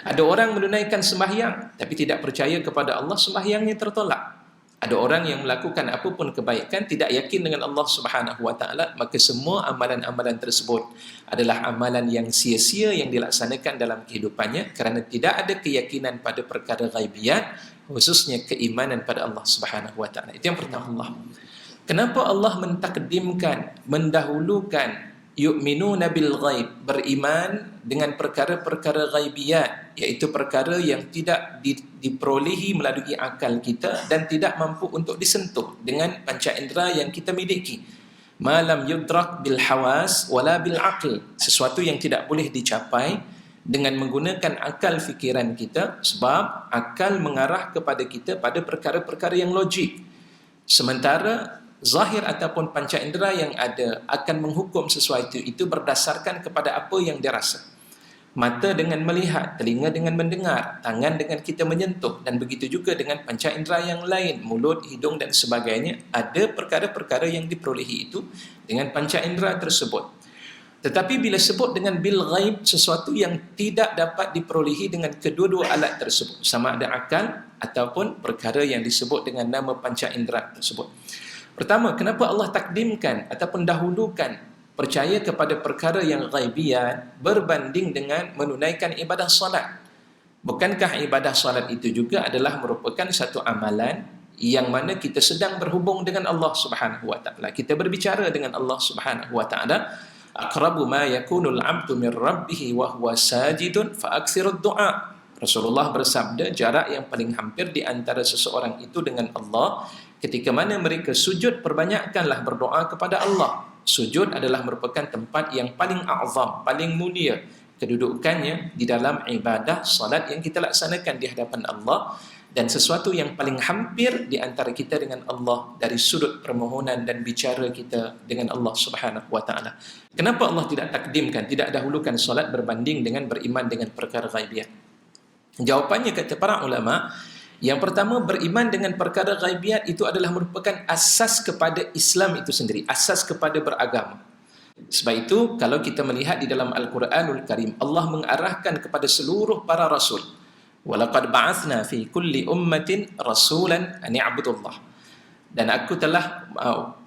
Ada orang menunaikan sembahyang tapi tidak percaya kepada Allah, sembahyangnya tertolak. Ada orang yang melakukan apapun kebaikan tidak yakin dengan Allah Subhanahu wa taala, maka semua amalan-amalan tersebut adalah amalan yang sia-sia yang dilaksanakan dalam kehidupannya kerana tidak ada keyakinan pada perkara ghaibiyat, khususnya keimanan pada Allah Subhanahu wa taala. Itu yang pertama. Allah. Kenapa Allah mentakdimkan, mendahulukan yu'minuna bil ghaib, beriman dengan perkara-perkara ghaibiyat, iaitu perkara yang tidak diperolehi melalui akal kita dan tidak mampu untuk disentuh dengan panca indera yang kita miliki. Malam yudrak bil hawas wala bil aql, sesuatu yang tidak boleh dicapai dengan menggunakan akal fikiran kita, sebab akal mengarah kepada kita pada perkara-perkara yang logik, sementara zahir ataupun panca indera yang ada akan menghukum sesuatu itu berdasarkan kepada apa yang dia rasa. Mata dengan melihat, telinga dengan mendengar, tangan dengan kita menyentuh, dan begitu juga dengan panca indera yang lain, mulut, hidung dan sebagainya. Ada perkara-perkara yang diperolehi itu dengan panca indera tersebut. Tetapi bila sebut dengan bil ghaib, sesuatu yang tidak dapat diperolehi dengan kedua-dua alat tersebut, sama ada akal ataupun perkara yang disebut dengan nama panca indera tersebut. Pertama, kenapa Allah takdimkan ataupun dahulukan percaya kepada perkara yang ghaibiyat berbanding dengan menunaikan ibadah salat? Bukankah ibadah salat itu juga adalah merupakan satu amalan yang mana kita sedang berhubung dengan Allah Subhanahu wa taala. Kita berbicara dengan Allah Subhanahu wa taala. Aqrabu ma yakunul 'abdu min rabbih wa huwa sajidun fa aktsirud du'a. Rasulullah bersabda, jarak yang paling hampir di antara seseorang itu dengan Allah ketika mana mereka sujud, perbanyakkanlah berdoa kepada Allah. Sujud adalah merupakan tempat yang paling a'zam, paling mulia kedudukannya di dalam ibadah salat yang kita laksanakan di hadapan Allah, dan sesuatu yang paling hampir di antara kita dengan Allah dari sudut permohonan dan bicara kita dengan Allah Subhanahu wa taala. Kenapa Allah tidak takdimkan, tidak dahulukan salat berbanding dengan beriman dengan perkara ghaibiyat? Jawapannya kata para ulama, yang pertama, beriman dengan perkara ghaibiyat itu adalah merupakan asas kepada Islam itu sendiri, asas kepada beragama. Sebab itu, kalau kita melihat di dalam Al-Quranul Karim, Allah mengarahkan kepada seluruh para rasul. وَلَقَدْ بَعَثْنَا فِي كُلِّ أُمَّةٍ رَسُولًا أَنِ اعْبُدُوا اللَّهَ. Dan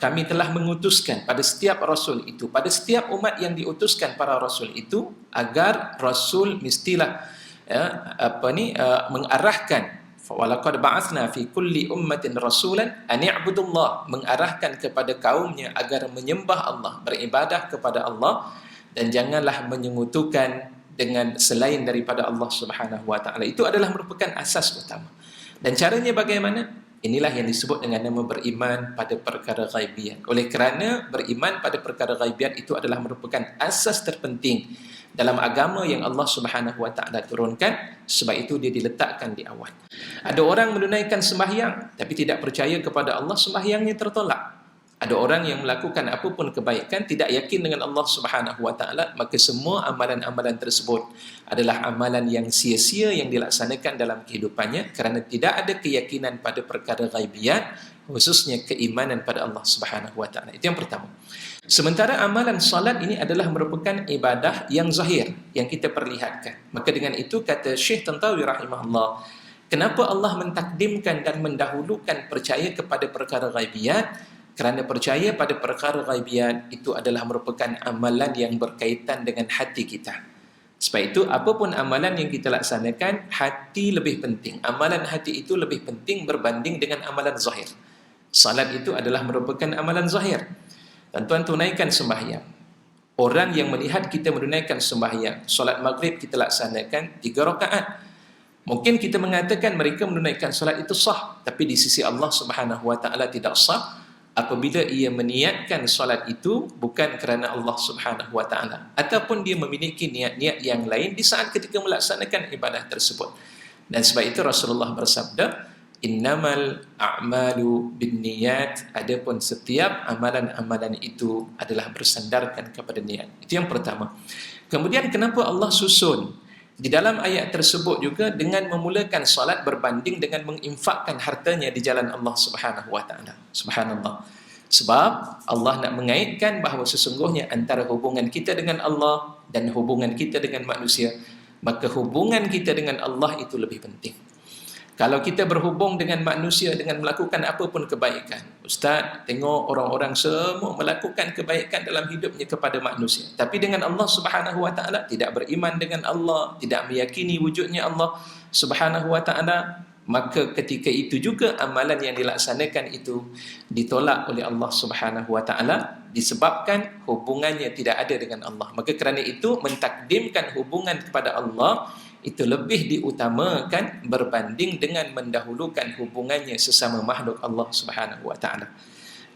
kami telah mengutuskan pada setiap rasul itu, pada setiap umat yang diutuskan para rasul itu, agar rasul mestilah mengarahkan, walaqad ba'atsna fi kulli ummatin rasulan an i'budullah, mengarahkan kepada kaumnya agar menyembah Allah, beribadah kepada Allah, dan janganlah menyekutukan dengan selain daripada Allah Subhanahu wa taala. Itu adalah merupakan asas utama. Dan caranya bagaimana? Inilah yang disebut dengan nama beriman pada perkara ghaibiyat. Oleh kerana beriman pada perkara ghaibiyat itu adalah merupakan asas terpenting dalam agama yang Allah Subhanahu wa taala turunkan, sebab itu dia diletakkan di awal. Ada orang menunaikan sembahyang tapi tidak percaya kepada Allah, sembahyangnya tertolak. Ada orang yang melakukan apapun kebaikan tidak yakin dengan Allah Subhanahu wa taala, maka semua amalan-amalan tersebut adalah amalan yang sia-sia yang dilaksanakan dalam kehidupannya kerana tidak ada keyakinan pada perkara ghaibiyat, khususnya keimanan pada Allah Subhanahu wa taala. Itu yang pertama. Sementara amalan salat ini adalah merupakan ibadah yang zahir yang kita perlihatkan. Maka dengan itu kata Syekh Tantawi rahimahullah, kenapa Allah mentakdimkan dan mendahulukan percaya kepada perkara ghaibiyat? Kerana percaya pada perkara ghaibiyat itu adalah merupakan amalan yang berkaitan dengan hati kita. Sebab itu, apapun amalan yang kita laksanakan, hati lebih penting. Amalan hati itu lebih penting berbanding dengan amalan zahir. Salat itu adalah merupakan amalan zahir. Tuan-tuan tunaikan sembahyang. Orang yang melihat kita menunaikan sembahyang, solat maghrib kita laksanakan 3 rakaat. Mungkin kita mengatakan mereka menunaikan solat itu sah, tapi di sisi Allah Subhanahu wa taala tidak sah apabila ia meniatkan solat itu bukan kerana Allah Subhanahu wa taala, ataupun dia memiliki niat-niat yang lain di saat ketika melaksanakan ibadah tersebut. Dan sebab itu Rasulullah bersabda, innamal a'malu binniyat, adapun setiap amalan-amalan itu adalah bersandarkan kepada niat. Itu yang pertama. Kemudian kenapa Allah susun di dalam ayat tersebut juga dengan memulakan solat berbanding dengan menginfakkan hartanya di jalan Allah Subhanahu wa taala. Subhanallah. Sebab Allah nak mengaitkan bahawa sesungguhnya antara hubungan kita dengan Allah dan hubungan kita dengan manusia maka hubungan kita dengan Allah itu lebih penting. Kalau kita berhubung dengan manusia dengan melakukan apapun kebaikan, Ustaz, tengok orang-orang semua melakukan kebaikan dalam hidupnya kepada manusia, tapi dengan Allah Subhanahu wa taala tidak beriman dengan Allah, tidak meyakini wujudnya Allah Subhanahu wa taala, maka ketika itu juga amalan yang dilaksanakan itu ditolak oleh Allah Subhanahu wa taala disebabkan hubungannya tidak ada dengan Allah. Maka kerana itu mentakdimkan hubungan kepada Allah itu lebih diutamakan berbanding dengan mendahulukan hubungannya sesama makhluk Allah Subhanahu wa taala.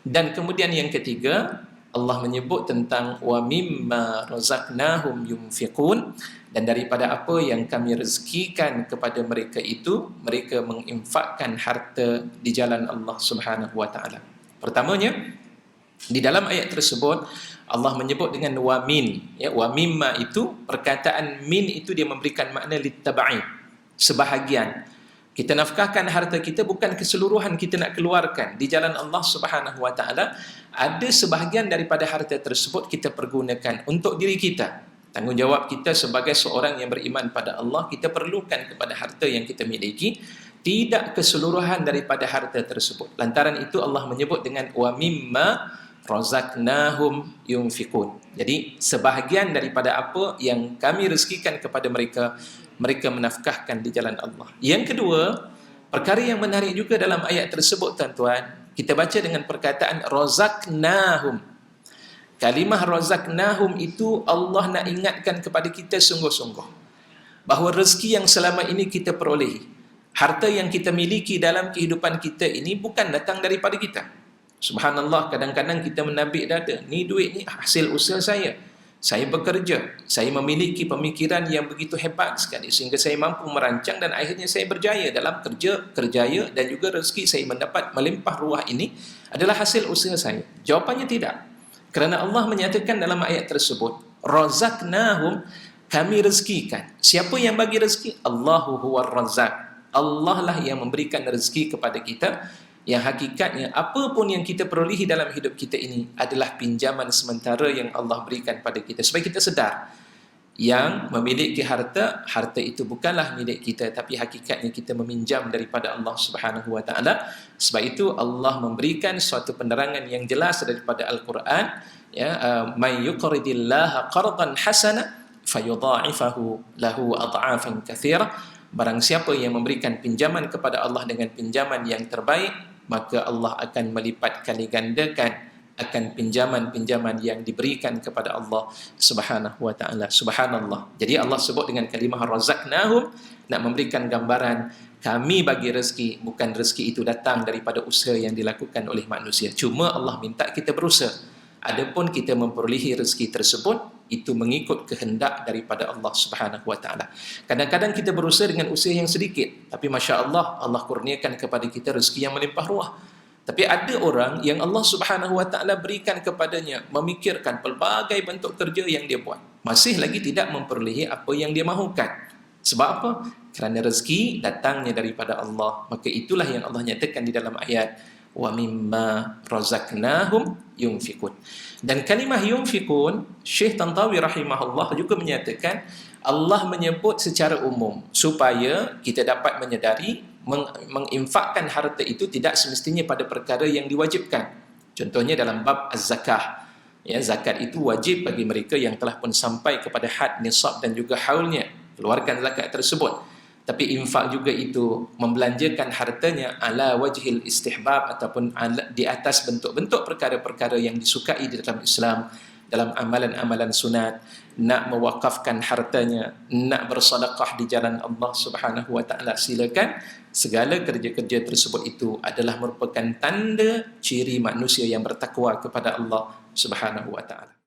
Dan kemudian yang ketiga, Allah menyebut tentang wa mimma razaqnahum yunfiqun, dan daripada apa yang kami rezekikan kepada mereka itu, mereka menginfakkan harta di jalan Allah Subhanahu wa taala. Pertamanya, di dalam ayat tersebut Allah menyebut dengan wa min, ya, wa mimma itu, perkataan min itu dia memberikan makna littabai, sebahagian. Kita nafkahkan harta kita bukan keseluruhan kita nak keluarkan di jalan Allah Subhanahu wa taala. Ada sebahagian daripada harta tersebut kita pergunakan untuk diri kita. Tanggungjawab kita sebagai seorang yang beriman pada Allah, kita perlukan kepada harta yang kita miliki, tidak keseluruhan daripada harta tersebut. Lantaran itu Allah menyebut dengan wa mimma razaqnahum yunfiqun. Jadi sebahagian daripada apa yang kami rezekikan kepada mereka, mereka menafkahkan di jalan Allah. Yang kedua, perkara yang menarik juga dalam ayat tersebut tuan-tuan, kita baca dengan perkataan razaqnahum. Kalimah razaqnahum itu Allah nak ingatkan kepada kita sungguh-sungguh bahawa rezeki yang selama ini kita perolehi, harta yang kita miliki dalam kehidupan kita ini bukan datang daripada kita. Subhanallah, kadang-kadang kita menabik dada, ni duit ni hasil usaha saya bekerja, saya memiliki pemikiran yang begitu hebat sekali sehingga saya mampu merancang dan akhirnya saya berjaya dalam kerjaya dan juga rezeki saya mendapat melimpah ruah ini adalah hasil usaha saya. Jawapannya tidak. Kerana Allah menyatakan dalam ayat tersebut, razaqnahum, kami rezekikan. Siapa yang bagi rezeki? Allahu huwar razzaq. Allah lah yang memberikan rezeki kepada kita, yang hakikatnya apapun yang kita perolehi dalam hidup kita ini adalah pinjaman sementara yang Allah berikan pada kita, supaya kita sedar yang memiliki harta itu bukanlah milik kita, tapi hakikatnya kita meminjam daripada Allah Subhanahu wa taala. Sebab itu Allah memberikan suatu penerangan yang jelas daripada Al-Quran, ya, may yuqridillaha qardan hasana fayudha'ifahu lahu adha'afan katsira. Barang siapa yang memberikan pinjaman kepada Allah dengan pinjaman yang terbaik, maka Allah akan melipat kali gandakan akan pinjaman-pinjaman yang diberikan kepada Allah Subhanahu wa taala. Subhanallah. Jadi Allah sebut dengan kalimah razaqnahum, nak memberikan gambaran kami bagi rezeki, bukan rezeki itu datang daripada usaha yang dilakukan oleh manusia. Cuma Allah minta kita berusaha. Adapun kita memperolehi rezeki tersebut, itu mengikut kehendak daripada Allah Subhanahu wa taala. Kadang-kadang kita berusaha dengan usaha yang sedikit, tapi masya-Allah Allah kurniakan kepada kita rezeki yang melimpah ruah. Tapi ada orang yang Allah Subhanahu wa taala berikan kepadanya memikirkan pelbagai bentuk kerja yang dia buat, masih lagi tidak memperolehi apa yang dia mahukan. Sebab apa? Kerana rezeki datangnya daripada Allah. Maka itulah yang Allah nyatakan di dalam ayat wa mimma razaqnahum yunfiqun. Dan kalimah yunfiqun, Syekh Tantawi rahimahullah juga menyatakan Allah menyebut secara umum supaya kita dapat menyedari menginfakkan harta itu tidak semestinya pada perkara yang diwajibkan. Contohnya dalam bab az-zakah, ya, zakat itu wajib bagi mereka yang telah pun sampai kepada had nisab dan juga haulnya, keluarkan zakat tersebut. Tapi infak juga itu membelanjakan hartanya ala wajhil istihbab ataupun di atas bentuk-bentuk perkara-perkara yang disukai di dalam Islam, dalam amalan-amalan sunat, nak mewakafkan hartanya, nak bersedekah di jalan Allah Subhanahu wa taala, silakan. Segala kerja-kerja tersebut itu adalah merupakan tanda ciri manusia yang bertakwa kepada Allah Subhanahu wa taala.